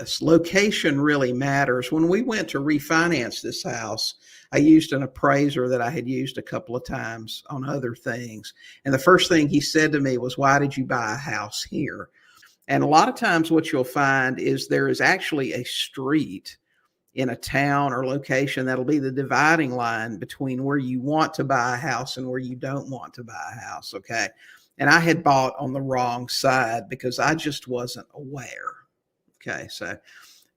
this. Location really matters. When we went to refinance this house, I used an appraiser that I had used a couple of times on other things. And the first thing he said to me was, "Why did you buy a house here?" And a lot of times what you'll find is there is actually a street in a town or location that'll be the dividing line between where you want to buy a house and where you don't want to buy a house. Okay. And I had bought on the wrong side because I just wasn't aware. Okay. So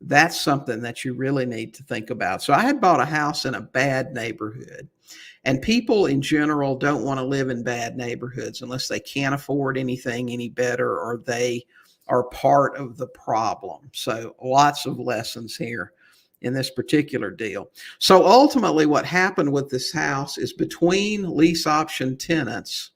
that's something that you really need to think about. So I had bought a house in a bad neighborhood, and people in general don't want to live in bad neighborhoods unless they can't afford anything any better or they are part of the problem. So lots of lessons here in this particular deal. So ultimately what happened with this house is between lease option tenants,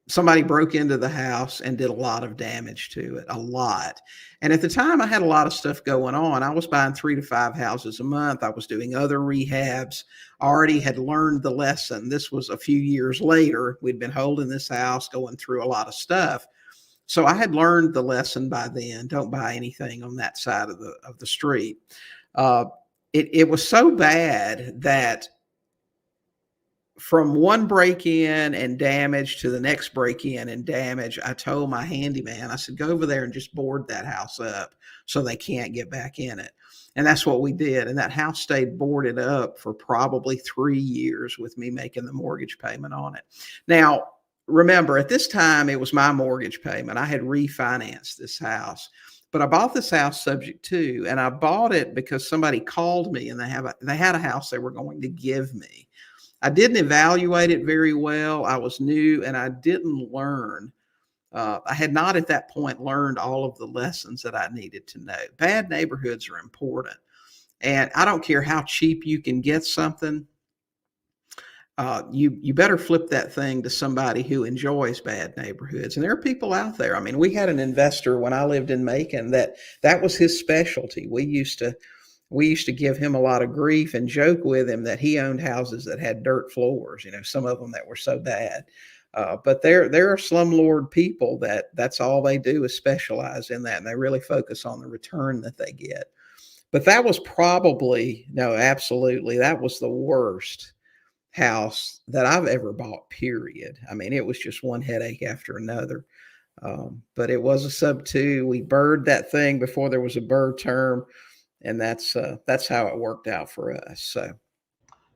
somebody broke into the house and did a lot of damage to it, a lot. And at the time I had a lot of stuff going on. I was buying 3 to 5 houses a month. I was doing other rehabs. I already had learned the lesson. This was a few years later. We'd been holding this house, going through a lot of stuff. So I had learned the lesson by then. Don't buy anything on that side of the street. It was so bad that from one break-in and damage to the next break-in and damage, I told my handyman, I said, go over there and just board that house up so they can't get back in it. And that's what we did. And that house stayed boarded up for probably 3 years with me making the mortgage payment on it. Now, remember, at this time, it was my mortgage payment. I had refinanced this house, but I bought this house subject to, and I bought it because somebody called me and they had a house they were going to give me. I didn't evaluate it very well. I was new and I didn't learn. I had not at that point learned all of the lessons that I needed to know. Bad neighborhoods are important. And I don't care how cheap you can get something. You better flip that thing to somebody who enjoys bad neighborhoods. And there are people out there. I mean, we had an investor when I lived in Macon that was his specialty. We used to give him a lot of grief and joke with him that he owned houses that had dirt floors, some of them that were so bad. But there are slumlord people that's all they do is specialize in that, and they really focus on the return that they get. But that was probably, no, absolutely, that was the worst house that I've ever bought, period. I mean, it was just one headache after another. But it was a sub 2. We bird that thing before there was a bird term. And that's how it worked out for us. So,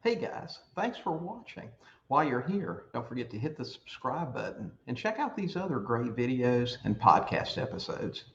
hey guys, thanks for watching. While you're here, don't forget to hit the subscribe button and check out these other great videos and podcast episodes.